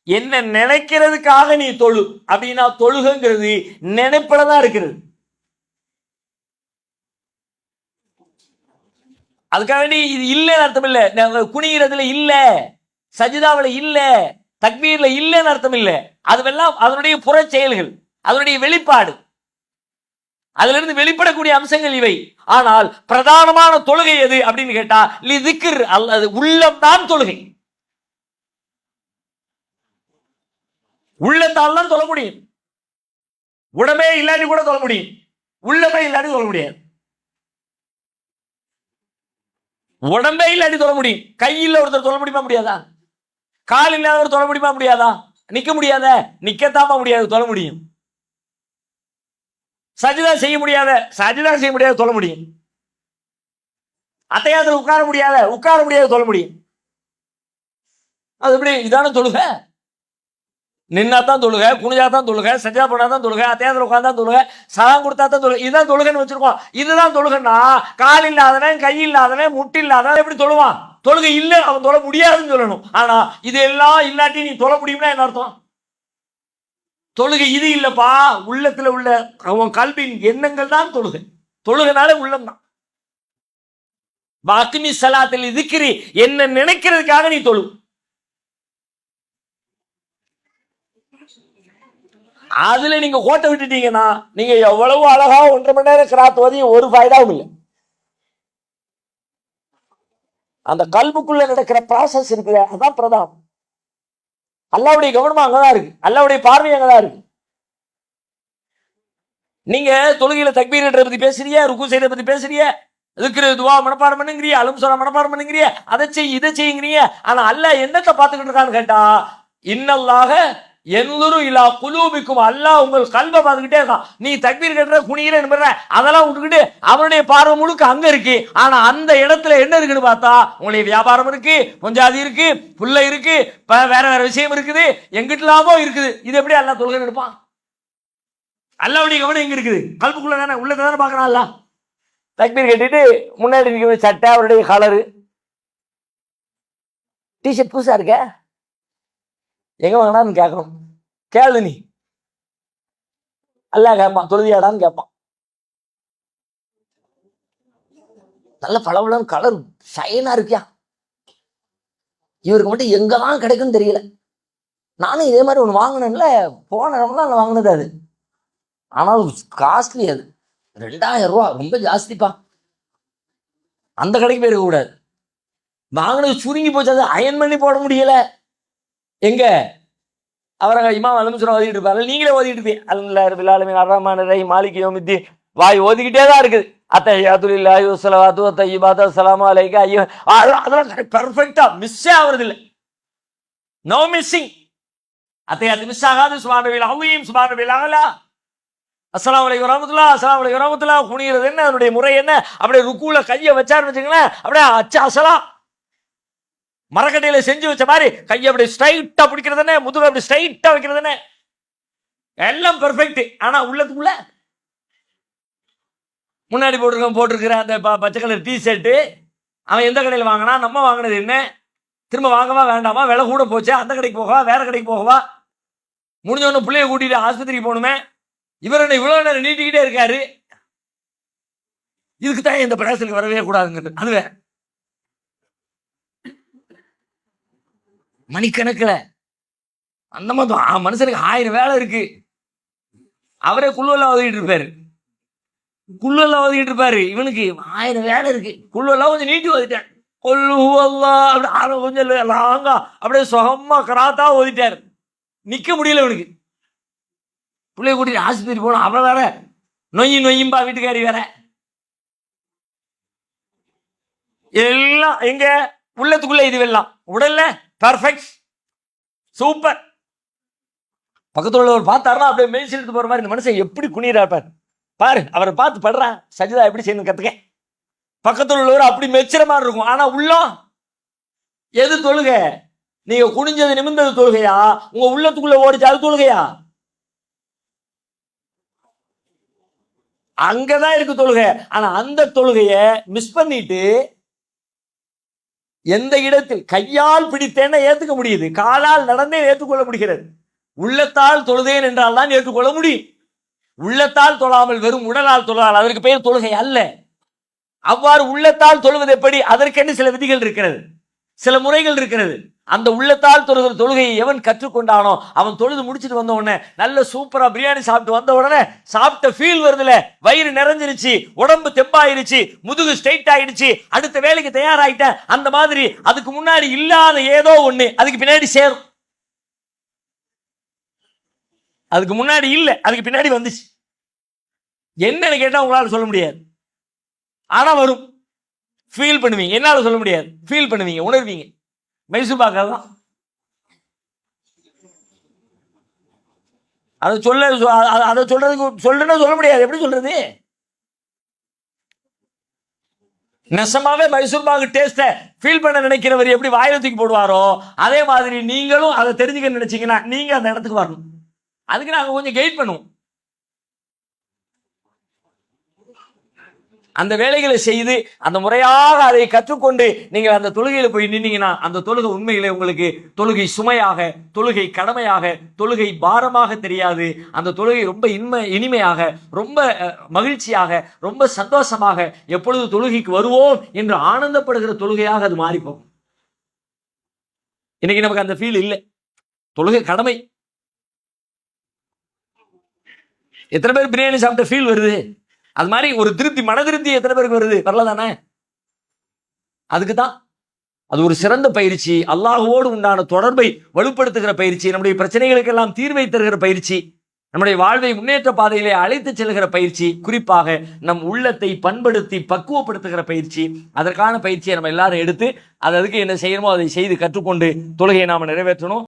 என்ன நினைக்கிறதுக்காக நீ தொழு அப்படின்னா தொழுகிறது நினைப்பலதான் இருக்கிறது. அதுக்காக வேண்டி இது இல்லைன்னு அர்த்தம் இல்லை, குனிகிறதுல இல்ல, சஜிதாவில் இல்ல, தக்பீர்ல இல்லைன்னு அர்த்தம் இல்லை. அதுவெல்லாம் அதனுடைய புற செயல்கள், அதனுடைய வெளிப்பாடு, அதுல இருந்து வெளிப்படக்கூடிய அம்சங்கள் இவை. ஆனால் பிரதானமான தொழுகை எது அப்படின்னு கேட்டா லிذிக்ர், அல்லது உள்ளம் தான் தொழுகை. உள்ளத்தால் தான் தொழ முடியும். உடம்பே இல்லாட்டி கூட தொழ முடியும், உள்ளமே இல்லாட்டி தொழ முடியாது. உடம்பே இல்லாட்டி தொழ முடியும். கை இல்ல ஒருத்தர் தொழ முடியுமா? முடியாதா? கால் இல்லாதவர் தொழ முடியுமா? முடியாதா? நிக்க முடியாத, நிக்கத்தாம முடியாது, தொழ முடியும். சஜிதா செய்ய முடியாத தொழ முடியும். அத்தையாத்துல உட்கார முடியாத தொழ முடியும். அது எப்படி? இதான தொழுக. நின்னா தான் தொழுக, குனிஞ்சா தான் தொழுக, சஜா பண்ணா தான் தொழுக, அத்தையாத்துல உட்கார்ந்தா தான் தொழுக, சலாம் கொடுத்தா தான் தொழுக. இதுதான் தொழுகன்னு வச்சிருக்கோம். இதுதான் தொழுகன்னா கால் இல்லாதவன், கை இல்லாதவன், முட்டி இல்லாதவன் எப்படி தொழுவான்? தொழுகை இல்லை, அவன் தொழ முடியாதுன்னு சொல்லணும். ஆனா இது எல்லாம் இல்லாட்டி நீ தொழ முடியும்னா என்ன அர்த்தம்? தொழுகை இது இல்லப்பா, உள்ளத்துல உள்ள அவன் கல்வியின் எண்ணங்கள் தான் தொழுகை. தொழுகைனாலே உள்ளம் தான். பாக்கிமி சலாத்தில் இதுக்கிரி, என்ன நினைக்கிறதுக்காக நீ தொழு. அதுல நீங்க கோட்டை விட்டுட்டீங்கன்னா நீங்க எவ்வளவு அழகா 1.5 மணி நேரம் கிராத் ஓதி ஒரு ஃபைதாவும் இல்லை. அந்த கல்புக்குள்ள நடக்கிற ப்ராசஸ் இருக்குது, அதான் பிரதானம். அல்லாவுடைய கவனமா அங்கதான் இருக்கு, அல்லாவுடைய பார்வை அங்கதான் இருக்கு. நீங்க தொழுகையில தக்பீர் கட்டுறத பத்தி பேசுறிய, ருக்கு செய்யறத பத்தி பேசுறிய, இருக்கிற துவா மனப்பாடம் பண்ணுங்கிறிய, அலும் சொல்ல மனப்பாடம் பண்ணுங்கிறிய, அதை செய் இதை செய்யுங்கிறிய. ஆனா அல்லாஹ் என்னத்தை பார்த்துக்கிட்டு இருக்கான்னு கேட்டா, இன்னல்லாக என்லுரு இலா குலூபிக்கும், அல்லாஹ் உங்கள் கல்வை பார்த்துக்கிட்டே இருக்கான். நீ தக்பீர் கட்டுற, குனிகிற, அதெல்லாம் விட்டுக்கிட்டு அவனுடைய பார்வை முழுக்க அங்க இருக்கு. ஆனா அந்த இடத்துல என்ன இருக்குன்னு பார்த்தா, உங்களுடைய வியாபாரம் இருக்கு, பொஞ்சாதி இருக்கு, புள்ள இருக்கு, வேற வேற விஷயம் இருக்குது, எங்கிட்டலாமோ இருக்குது. இது எப்படி அல்லாஹ் தொழுகை எடுப்பான்? அல்லாவுடைய கவனம் எங்க இருக்குது? கல்புக்குள்ள தானே, உள்ளத்தை தானே பார்க்கறான் அல்லாஹ். தக்பீர் கட்டிட்டு முன்னாடி இருக்கிற சட்டை, அவருடைய கலரு, டிஷர்ட் புதுசா இருக்க, எங்க வாங்கினான்னு கேட்கணும். கேளு நீ, அல்லாஹ் கேட்பான், தொழுதியாடான்னு கேட்பான். நல்ல பளபளன்னு கலர் ஷைனா இருக்கியா, இவருக்கு மட்டும் எங்கதான் கிடைக்குன்னு தெரியல. நானும் இதே மாதிரி ஒன்று வாங்கினேன்ல, போன ரமலான்ல வாங்கினது அது. ஆனால் காஸ்ட்லி, அது 2000 ரூபா, ரொம்ப ஜாஸ்திப்பா. அந்த கடைக்கு போயிருக்க கூடாது. வாங்கினது சுருங்கி போச்சு, அது அயன் பண்ணி போட முடியல. எங்க அவரை இமாம் அலமுசுரா ஓதிட்டு இருப்பாரு, நீங்களே ஓதிட்டு இருப்பீங்க. அல்ஹம்துலில்லாஹி ரப்பில் ஆலமீன் அர்ரஹ்மானிர் ரஹீம் மாலிகி யௌமித்தீன், வாய் ஓதிக்கிட்டே தான் இருக்குது. அத்தஹியாத்துலில்லாஹி வஸ்ஸலவாத்து வத்தய்யிபாத்து அஸ்ஸலாமு அலைக்க ஐயோ, அதெல்லாம் பெர்ஃபெக்ட்டா மிஸ்ஸே ஆவறது இல்லை. No missing. அத்தஹியாத்து மிஸ் ஆகாது. சுப்ஹானல்லாஹில் அஸீம், சுப்ஹானல்லாஹில் அலா, அஸ்ஸலாமு அலைக்கும் வரஹ்மத்துல்லாஹ், அஸ்ஸலாமு அலைக்கும் வரஹ்மத்துல்லாஹ். குனிகிறது என்ன, அதனுடைய முறை என்ன? அப்படியே ருக்குல கையை வச்சாருன்னு வச்சுங்களேன், அப்படியே அச்சா அசலா மரக்கட்டையில செஞ்சு வச்ச மாதிரி கையை அப்படி ஸ்ட்ரைட்டா பிடிக்கிறது என்ன, முதுகு அப்படி ஸ்ட்ரைட்டா வைக்கிறது என்ன, எல்லாம் பெர்ஃபெக்ட். ஆனா உள்ளத்துக்குள்ள முன்னாடி போட்டிருக்கிற அந்த பச்சை கலர் டி ஷர்ட்டு அவன் எந்த கடையில் வாங்கினா, நம்ம வாங்கினது என்ன, திரும்ப வாங்கவா வேண்டாமா, விலை கூட போச்சு, அந்த கடைக்கு போகவா வேற கடைக்கு போகவா, முடிஞ்சவொன்னு பிள்ளைய கூட்டிட்டு ஆஸ்பத்திரிக்கு போகணுமே, இவர் என்ன இவ்வளவு நேரம் நீட்டிக்கிட்டே இருக்காரு, இதுக்கு தான் இந்த பிரகாசத்துக்கு வரவே கூடாதுங்கிறது. அதுவே மணிக்கணக்கில் அந்த மாதிரி மனுஷனுக்கு 1000 வேலை இருக்கு. அவரே குள்ளுவெல்லாம் ஓதிக்கிட்டு இருப்பாரு, இவனுக்கு 1000 வேலை இருக்கு. குள்ளுவெல்லாம் கொஞ்சம் நீட்டி ஓதிட்டார், கொஞ்சம் லாங்கா அப்படியே சுகமா கராத்தா ஓதிட்டாரு. நிக்க முடியல இவனுக்கு. பிள்ளைய கூட்டிட்டு ஆஸ்பத்திரி போனோம், அவ வேற நொய்யும்பா வீட்டுக்காரி வேற. எல்லாம் எங்க உள்ளத்துக்குள்ள, இதுவெல்லாம் உடல்ல பர்ஃபெக்ட் சூப்பர். பக்கத்துல உள்ளவர் பார்த்தாருன்னா அப்படியே மெய் செலுத்து போற மாதிரி, இந்த மனுஷன் எப்படி குனிறாரு பாரு, அவரை பார்த்து படுறான், சஜிதா எப்படி செய்யணும் கத்துக்க. பக்கத்துல உள்ளவர் அப்படி மெச்சுற மாதிரி இருக்கும். ஆனா உள்ளம் எது தொழுகை? நீங்க குனிஞ்சது நிமிர்ந்தது தொழுகையா, உங்க உள்ளத்துக்குள்ள ஓடிச்சு அது தொழுகையா? அங்கதான் இருக்கு தொழுகை. ஆனா அந்த தொழுகைய மிஸ் பண்ணிட்டு எந்த இடத்தில் கையால் பிடித்தேன்னு ஏத்துக்க முடியுது, காலால் நடந்தே ஏற்றுக்கொள்ள முடிகிறது. உள்ளத்தால் தொழுதேன் என்றால் தான் ஏற்றுக்கொள்ள முடியும். உள்ளத்தால் தொழாமல் வெறும் உடலால் தொழால் அதற்கு பெயர் தொழுகை அல்ல. அவ்வாறு உள்ளத்தால் தொழுவது எப்படி, அதற்கென்று சில விதிகள் இருக்கிறது, சில முறைகள் இருக்கிறது. அந்த உள்ளத்தால் தொழுகிற தொழுகையை எவன் கற்றுக்கொண்டானோ அவன் தொழுது முடிச்சுட்டு வந்த உடனே நல்ல சூப்பரா பிரியாணி சாப்பிட்டு வந்த உடனே சாப்பிட்ட ஃபீல் வருதுல, வயிறு நிறைஞ்சிருச்சு, உடம்பு தெம்பாயிருச்சு, முதுகு ஸ்ட்ரைட் ஆயிடுச்சு, அடுத்த வேலைக்கு தயாராயிட்டேன், அந்த மாதிரி அதுக்கு முன்னாடி இல்லாத ஏதோ ஒண்ணு அதுக்கு பின்னாடி சேரும். அதுக்கு முன்னாடி இல்ல, அதுக்கு பின்னாடி வந்துச்சு. என்னன்னு கேட்டா உங்களால சொல்ல முடியாது, ஆனா வரும். ஃபீல் பண்ணுவீங்க, என்னால சொல்ல முடியாது, ஃபீல் பண்ணுவீங்க, உணர்வீங்க. மைசூர் பாக்கெல்லாம் அதை அதை சொல்றதுக்கு சொல்ல முடியாது. எப்படி சொல்றது? நெசமாவே மைசூர் பாகு டேஸ்ட ஃபீல் பண்ண நினைக்கிறவர் எப்படி வாயில தூக்கி போடுவாரோ, அதே மாதிரி நீங்களும் அதை தெரிஞ்சுக்க நினைச்சீங்கன்னா நீங்க அந்த இடத்துக்கு வரணும். அதுக்கு நாங்க கொஞ்சம் கைட் பண்ணுவோம். அந்த வேலைகளை செய்து அந்த முறையாக அதை கற்றுக்கொண்டு நீங்கள் அந்த தொழுகையில போய் நின்னீங்கன்னா அந்த தொழுகை உண்மையிலே உங்களுக்கு தொழுகை சுமையாக, தொழுகை கடமையாக, தொழுகை பாரமாக தெரியாது. அந்த தொழுகை ரொம்ப இனிமையாக, ரொம்ப மகிழ்ச்சியாக, ரொம்ப சந்தோஷமாக, எப்பொழுது தொழுகைக்கு வருவோம் என்று ஆனந்தப்படுகிற தொழுகையாக அது மாறிப்போம். இன்னைக்கு நமக்கு அந்த ஃபீல் இல்லை. தொழுகை கடமை. எத்தனை பேர் பிரியாணி சாப்பிட்ட ஃபீல் வருது? அது மாதிரி ஒரு திருப்தி, மன திருப்தி எத்தனை பேருக்கு வருது? வரல தானே? அதுக்கு தான் அது ஒரு சிறந்த பயிற்சி. அல்லாஹ்வோடு உண்டான தொடர்பை வலுப்படுத்துகிற பயிற்சி, நம்முடைய பிரச்சனைகளுக்கெல்லாம் தீர்வை தருகிற பயிற்சி, நம்முடைய வாழ்வை முன்னேற்ற பாதையிலே அழைத்து செல்கிற பயிற்சி, குறிப்பாக நம் உள்ளத்தை பண்படுத்தி பக்குவப்படுத்துகிற பயிற்சி. அதற்கான பயிற்சியை நம்ம எல்லாரும் எடுத்து அதுக்கு என்ன செய்யணுமோ அதை செய்து கற்றுக்கொண்டு தொழுகையை நாம் நிறைவேற்றணும்.